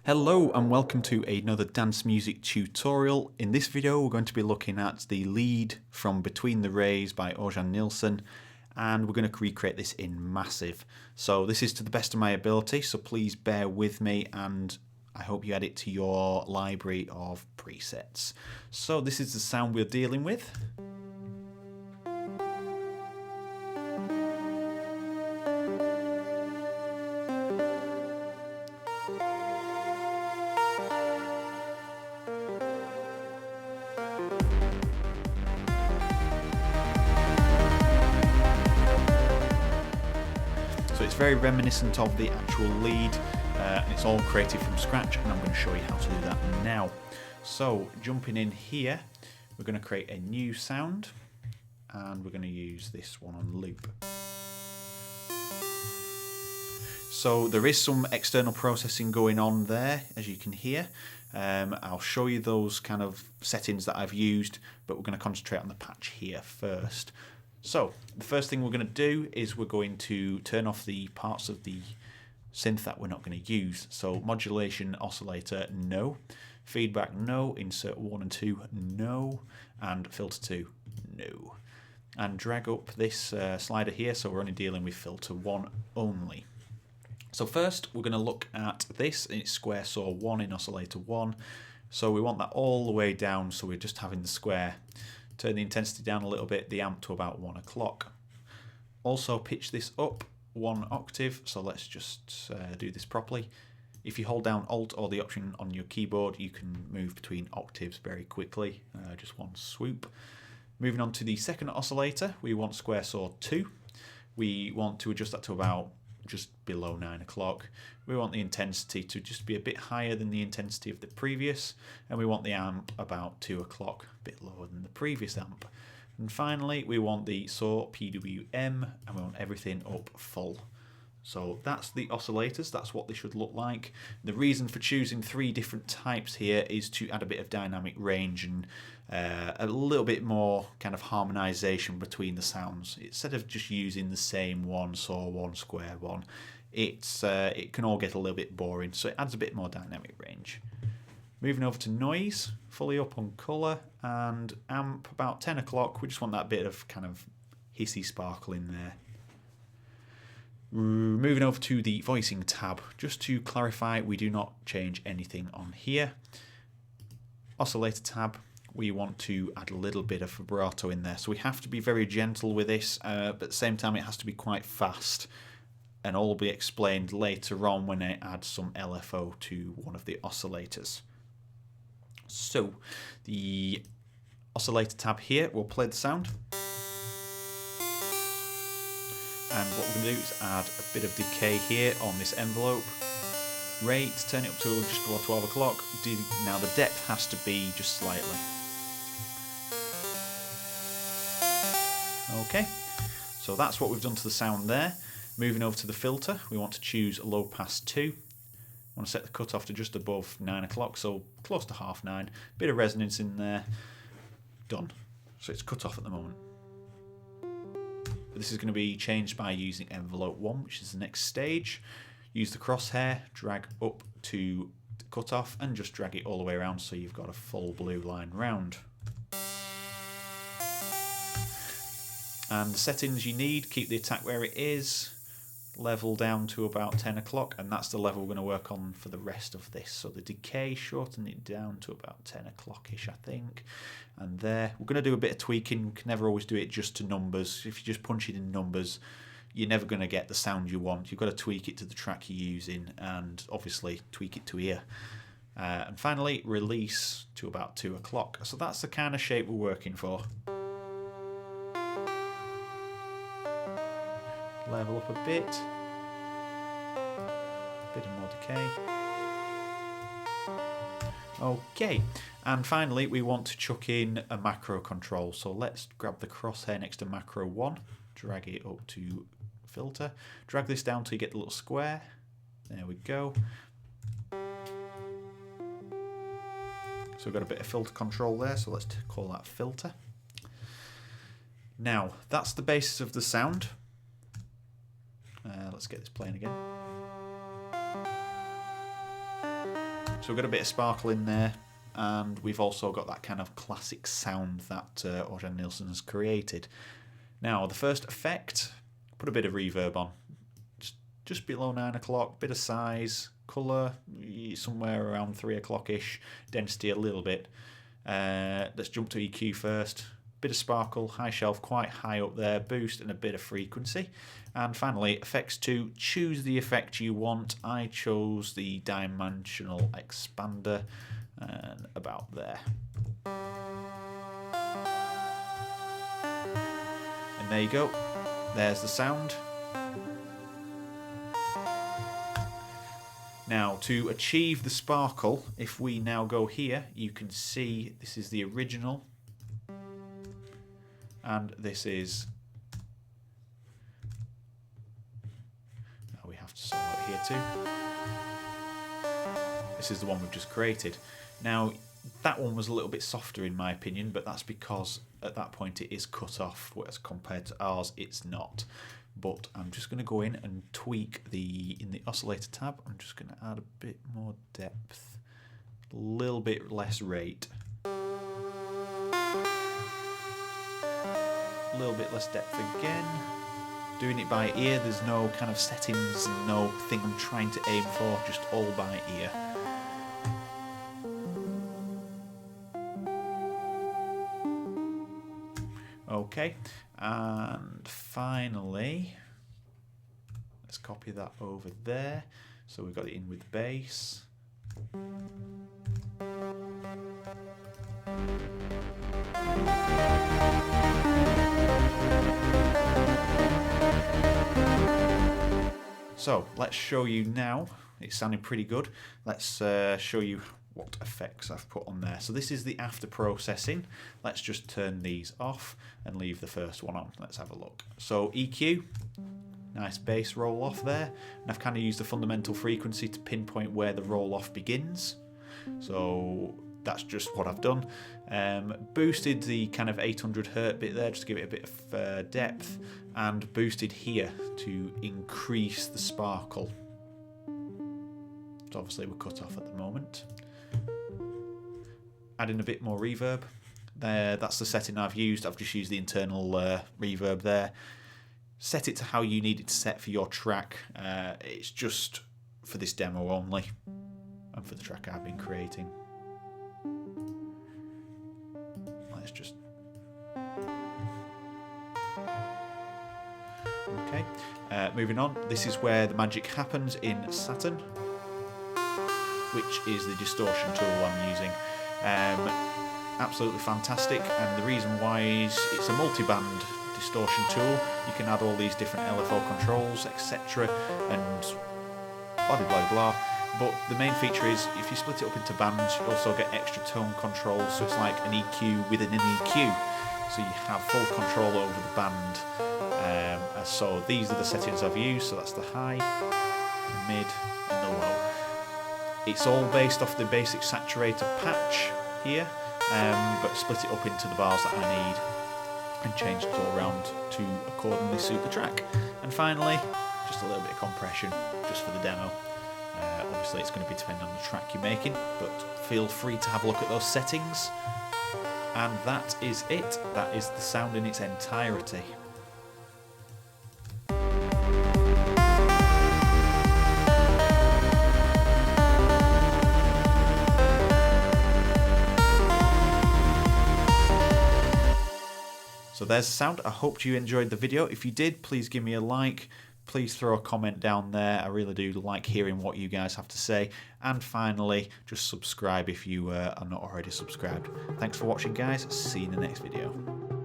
Hello and welcome to another dance music tutorial. In this video we're going to be looking at the lead from Between the Rays by Orjan Nilsen, and we're going to recreate this in Massive. So this is to the best of my ability, so please bear with me and I hope you add it to your library of presets. So this is the sound we're dealing with. So it's very reminiscent of the actual lead, and it's all created from scratch, and I'm going to show you how to do that now. So jumping in here, we're going to create a new sound, and we're going to use this one on loop. So there is some external processing going on there, as you can hear. I'll show you those kind of settings that I've used, but we're going to concentrate on the patch here first. So the first thing we're going to do is we're going to turn off the parts of the synth that we're not going to use. So modulation, oscillator, no. Feedback, no. Insert 1 and 2, no. And filter 2, no. And drag up this slider here, so we're only dealing with filter 1 only. So first we're going to look at this. It's square saw 1 in oscillator 1. So we want that all the way down, so we're just having the square. Turn the intensity down a little bit, the amp to about 1 o'clock. Also pitch this up 1 octave, so let's just do this properly. If you hold down Alt or the option on your keyboard, you can move between octaves very quickly, just one swoop. Moving on to the second oscillator, we want square saw 2. We want to adjust that to about just below 9 o'clock. We want the intensity to just be a bit higher than the intensity of the previous, and we want the amp about 2 o'clock, a bit lower than the previous amp. And finally we want the saw PWM, and we want everything up full. So that's the oscillators, that's what they should look like. The reason for choosing 3 different types here is to add a bit of dynamic range and a little bit more kind of harmonization between the sounds. Instead of just using the same one, saw 1, square 1, it can all get a little bit boring, so it adds a bit more dynamic range. Moving over to noise, fully up on colour, and amp about 10 o'clock. We just want that bit of kind of hissy sparkle in there. Moving over to the voicing tab, just to clarify, we do not change anything on here. Oscillator tab, we want to add a little bit of vibrato in there, so we have to be very gentle with this, but at the same time it has to be quite fast, and all will be explained later on when I add some LFO to one of the oscillators. So the oscillator tab here will play the sound. And what we're going to do is add a bit of decay here on this envelope. Rate, turn it up to just below 12 o'clock. Now the depth has to be just slightly. Okay, so that's what we've done to the sound there. Moving over to the filter, we want to choose low pass 2. I want to set the cutoff to just above 9 o'clock, so close to half 9. Bit of resonance in there. Done. So it's cut off at the moment. This is going to be changed by using envelope 1, which is the next stage. Use the crosshair, drag up to the cutoff, and just drag it all the way around so you've got a full blue line round. And the settings you need, keep the attack where it is, level down to about 10 o'clock, and that's the level we're going to work on for the rest of this. So the decay, shorten it down to about 10 o'clock-ish, I think. And there, we're going to do a bit of tweaking. You can never always do it just to numbers. If you just punch it in numbers, you're never going to get the sound you want. You've got to tweak it to the track you're using, and obviously tweak it to ear. And finally, release to about 2 o'clock. So that's the kind of shape we're working for. Level up a bit of more decay. Okay, and finally we want to chuck in a macro control, so let's grab the crosshair next to macro 1, drag it up to filter, drag this down till you get the little square. There we go. So we've got a bit of filter control there, so let's call that filter. Now that's the basis of the sound. Let's get this playing again. So we've got a bit of sparkle in there, and we've also got that kind of classic sound that Orjan Nilsen has created. Now, the first effect, put a bit of reverb on. Just below 9 o'clock, bit of size, colour, somewhere around 3 o'clock-ish, density a little bit. Let's jump to EQ first. Bit of sparkle, high shelf, quite high up there, boost and a bit of frequency. And finally, effects 2, choose the effect you want. I chose the dimensional expander, and about there. And there you go, there's the sound. Now, to achieve the sparkle, if we now go here, you can see this is the original, and this is, now we have to solo it here too. This is the one we've just created. Now, that one was a little bit softer in my opinion, but that's because at that point it is cut off, whereas compared to ours it's not. But I'm just going to go in and tweak in the oscillator tab. I'm just going to add a bit more depth, a little bit less rate, a little bit less depth again. Doing it by ear, there's no kind of settings, no thing I'm trying to aim for, just all by ear. Okay, and finally, let's copy that over there. So we've got it in with bass. So let's show you now. It's sounding pretty good. Let's show you what effects I've put on there. So this is the after processing. Let's just turn these off and leave the first one on. Let's have a look. So EQ, nice bass roll off there, and I've kind of used the fundamental frequency to pinpoint where the roll off begins. So that's just what I've done. Boosted the kind of 800 Hz bit there just to give it a bit of depth, and boosted here to increase the sparkle. So obviously we're cut off at the moment. Adding a bit more reverb. There, that's the setting I've used. I've just used the internal reverb there. Set it to how you need it to set for your track. It's just for this demo only, and for the track I've been creating. Let's just... Okay, moving on. This is where the magic happens in Saturn, which is the distortion tool I'm using. Absolutely fantastic, and the reason why is it's a multi-band distortion tool. You can add all these different LFO controls, etc., and blah blah blah blah. But the main feature is if you split it up into bands, you also get extra tone controls, so it's like an EQ within an EQ. So you have full control over the band. So these are the settings I've used. So that's the high, the mid, and the low. It's all based off the basic saturator patch here, but split it up into the bars that I need and change it all around to accordingly suit the track. And finally, just a little bit of compression just for the demo. Obviously it's going to be dependent on the track you're making, but feel free to have a look at those settings. And that is it. That is the sound in its entirety. So there's the sound. I hope you enjoyed the video. If you did, please give me a like. Please throw a comment down there. I really do like hearing what you guys have to say. And finally, just subscribe if you are not already subscribed. Thanks for watching, guys. See you in the next video.